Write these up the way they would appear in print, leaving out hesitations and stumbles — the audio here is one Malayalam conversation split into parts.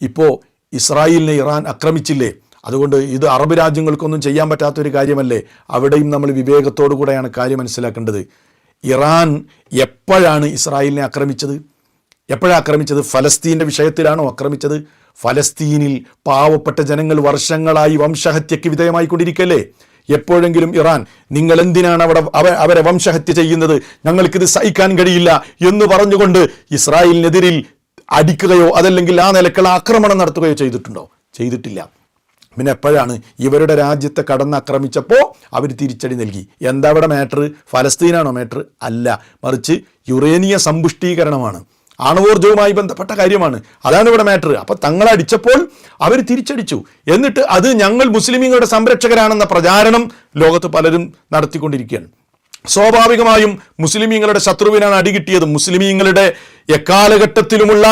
ഇപ്പോൾ ഇസ്രായേലിനെ ഇറാൻ ആക്രമിച്ചില്ലേ, അതുകൊണ്ട് ഇത് അറബ് രാജ്യങ്ങൾക്കൊന്നും ചെയ്യാൻ പറ്റാത്തൊരു കാര്യമല്ലേ? അവിടെയും നമ്മൾ വിവേകത്തോടു കൂടെയാണ് കാര്യം മനസ്സിലാക്കേണ്ടത്. ഇറാൻ എപ്പോഴാണ് ഇസ്രായേലിനെ ആക്രമിച്ചത്? എപ്പോഴാണ് ആക്രമിച്ചത്? ഫലസ്തീൻ്റെ വിഷയത്തിലാണോ ആക്രമിച്ചത്? ഫലസ്തീനിൽ പാവപ്പെട്ട ജനങ്ങൾ വർഷങ്ങളായി വംശഹത്യയ്ക്ക് വിധേയമായിക്കൊണ്ടിരിക്കല്ലേ? എപ്പോഴെങ്കിലും ഇറാൻ നിങ്ങൾ എന്തിനാണ് അവരെ വംശഹത്യ ചെയ്യുന്നത്, ഞങ്ങൾക്കിത് സഹിക്കാൻ കഴിയില്ല എന്ന് പറഞ്ഞുകൊണ്ട് ഇസ്രായേലിനെതിരിൽ അടിക്കുകയോ അതല്ലെങ്കിൽ ആ നിലക്കുള്ള ആക്രമണം നടത്തുകയോ ചെയ്തിട്ടുണ്ടോ? ചെയ്തിട്ടില്ല. പിന്നെ എപ്പോഴാണ് ഇവരുടെ രാജ്യത്തെ കടന്നാക്രമിച്ചപ്പോൾ അവർ തിരിച്ചടി നൽകി. എന്താ ഇവിടെ മാറ്റർ? ഫലസ്തീനാണോ മാറ്റർ? അല്ല, മറിച്ച് യുറേനിയ സമ്പുഷ്ടീകരണമാണ്, ആണവോർജവുമായി ബന്ധപ്പെട്ട കാര്യമാണ്. അതാണ് ഇവിടെ മാറ്റർ. അപ്പം തങ്ങളടിച്ചപ്പോൾ അവർ തിരിച്ചടിച്ചു. എന്നിട്ട് അത് ഞങ്ങൾ മുസ്ലിമീങ്ങളുടെ സംരക്ഷകരാണെന്ന പ്രചാരണം ലോകത്ത് പലരും നടത്തിക്കൊണ്ടിരിക്കുകയാണ്. സ്വാഭാവികമായും മുസ്ലിമീങ്ങളുടെ ശത്രുവിനാണ് അടികിട്ടിയത്. മുസ്ലിമീങ്ങളുടെ എക്കാലഘട്ടത്തിലുമുള്ള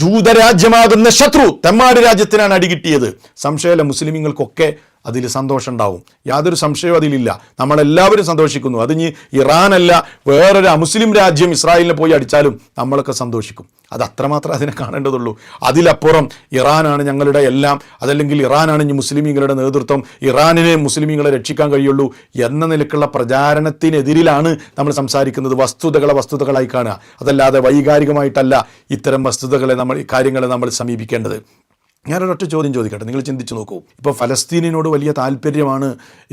ജൂതരാജ്യമാകുന്ന ശത്രു തെമ്മാടി രാജ്യത്തിനാണ് അടികിട്ടിയത്. സംശയമല്ല, മുസ്ലിമീങ്ങൾക്കൊക്കെ അതിൽ സന്തോഷം ഉണ്ടാവും, യാതൊരു സംശയവും അതിലില്ല. നമ്മളെല്ലാവരും സന്തോഷിക്കുന്നു. അത് ഇനി ഇറാനല്ല, വേറൊരു അമുസ്ലിം രാജ്യം ഇസ്രായേലിനെ പോയി അടിച്ചാലും നമ്മളൊക്കെ സന്തോഷിക്കും. അത് അത്രമാത്രം അതിനെ കാണേണ്ടതുള്ളൂ. അതിലപ്പുറം ഇറാനാണ് ഞങ്ങളുടെ എല്ലാം, അതല്ലെങ്കിൽ ഇറാനാണ് ഇനി മുസ്ലിമീങ്ങളുടെ നേതൃത്വം, ഇറാനിനെ മുസ്ലിമീങ്ങളെ രക്ഷിക്കാൻ കഴിയുള്ളൂ എന്ന നിലക്കുള്ള പ്രചാരണത്തിനെതിരിലാണ് നമ്മൾ സംസാരിക്കുന്നത്. വസ്തുതകളായി കാണുക, അതല്ലാതെ വൈകാരികമായിട്ടല്ല ഇത്തരം കാര്യങ്ങളെ നമ്മൾ സമീപിക്കേണ്ടത്. ഞാനൊരൊറ്റ ചോദ്യം ചോദിക്കട്ടെ, നിങ്ങൾ ചിന്തിച്ച് നോക്കൂ. ഇപ്പോൾ ഫലസ്തീനിനോട് വലിയ താല്പര്യമാണ്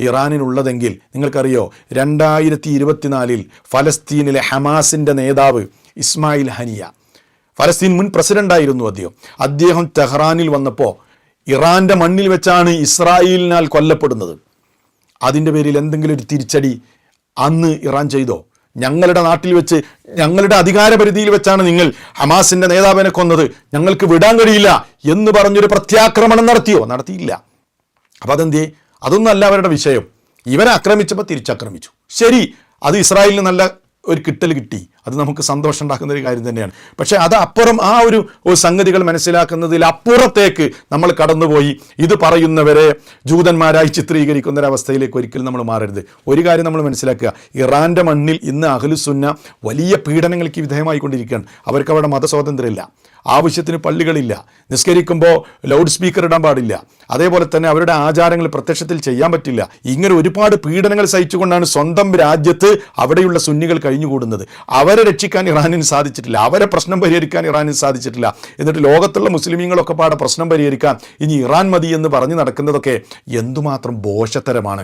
ഇറാനിനുള്ളതെങ്കിൽ നിങ്ങൾക്കറിയോ, 2024 ഫലസ്തീനിലെ ഹമാസിൻ്റെ നേതാവ് ഇസ്മായിൽ ഹനിയ, ഫലസ്തീൻ മുൻ പ്രസിഡൻ്റായിരുന്നു അദ്ദേഹം ടെഹ്റാനിൽ വന്നപ്പോൾ ഇറാൻ്റെ മണ്ണിൽ വെച്ചാണ് ഇസ്രായേലിനാൽ കൊല്ലപ്പെടുന്നത്. അതിൻ്റെ പേരിൽ എന്തെങ്കിലും ഒരു തിരിച്ചടി അന്ന് ഇറാൻ ചെയ്തോ? ഞങ്ങളുടെ നാട്ടിൽ വെച്ച് ഞങ്ങളുടെ അധികാരപരിധിയിൽ വെച്ചാണ് നിങ്ങൾ ഹമാസിൻ്റെ നേതാവിനെ കൊന്നത്, ഞങ്ങൾക്ക് വിടാൻ കഴിയില്ല എന്ന് പറഞ്ഞൊരു പ്രത്യാക്രമണം നടത്തിയോ? നടത്തിയില്ല. അപ്പം അതെന്തേ? അതൊന്നും അല്ല അവരുടെ വിഷയം. ഇവരെ ആക്രമിച്ചപ്പോൾ തിരിച്ചാക്രമിച്ചു. ശരി, അത് ഇസ്രായേലിന് നല്ല ഒരു കിട്ടൽ കിട്ടി, അത് നമുക്ക് സന്തോഷം ഉണ്ടാക്കുന്ന ഒരു കാര്യം തന്നെയാണ്. പക്ഷേ അത് അപ്പുറം ആ ഒരു സംഗതികൾ മനസ്സിലാക്കുന്നതിൽ അപ്പുറത്തേക്ക് നമ്മൾ കടന്നുപോയി ഇത് പറയുന്നവരെ ജൂതന്മാരായി ചിത്രീകരിക്കുന്ന ഒരവസ്ഥയിലേക്ക് ഒരിക്കലും നമ്മൾ മാറരുത്. ഒരു കാര്യം നമ്മൾ മനസ്സിലാക്കുക, ഇറാൻ്റെ മണ്ണിൽ ഇന്ന് അഹ്ലുസുന്ന വലിയ പീഡനങ്ങൾക്ക് വിധേയമായിക്കൊണ്ടിരിക്കുകയാണ്. അവർക്ക് അവിടെ മതസ്വാതന്ത്ര്യമില്ല, ആവശ്യത്തിന് പള്ളികളില്ല, നിസ്കരിക്കുമ്പോൾ ലൗഡ് സ്പീക്കർ ഇടാൻ പാടില്ല, അതേപോലെ തന്നെ അവരുടെ ആചാരങ്ങൾ പ്രത്യക്ഷത്തിൽ ചെയ്യാൻ പറ്റില്ല. ഇങ്ങനെ ഒരുപാട് പീഡനങ്ങൾ സഹിച്ചുകൊണ്ടാണ് സ്വന്തം രാജ്യത്ത് അവിടെയുള്ള സുന്നികൾ കഴിഞ്ഞുകൂടുന്നത്. അവരെ രക്ഷിക്കാൻ ഇറാനിന് സാധിച്ചിട്ടില്ല, അവരെ പ്രശ്നം പരിഹരിക്കാൻ ഇറാനിന് സാധിച്ചിട്ടില്ല. എന്നിട്ട് ലോകത്തുള്ള മുസ്ലിമീങ്ങളൊക്കെ പാടെ പ്രശ്നം പരിഹരിക്കാൻ ഇനി ഇറാൻ മതി എന്ന് പറഞ്ഞു നടക്കുന്നതൊക്കെ എന്തുമാത്രം ഭോഷത്തരമാണ്.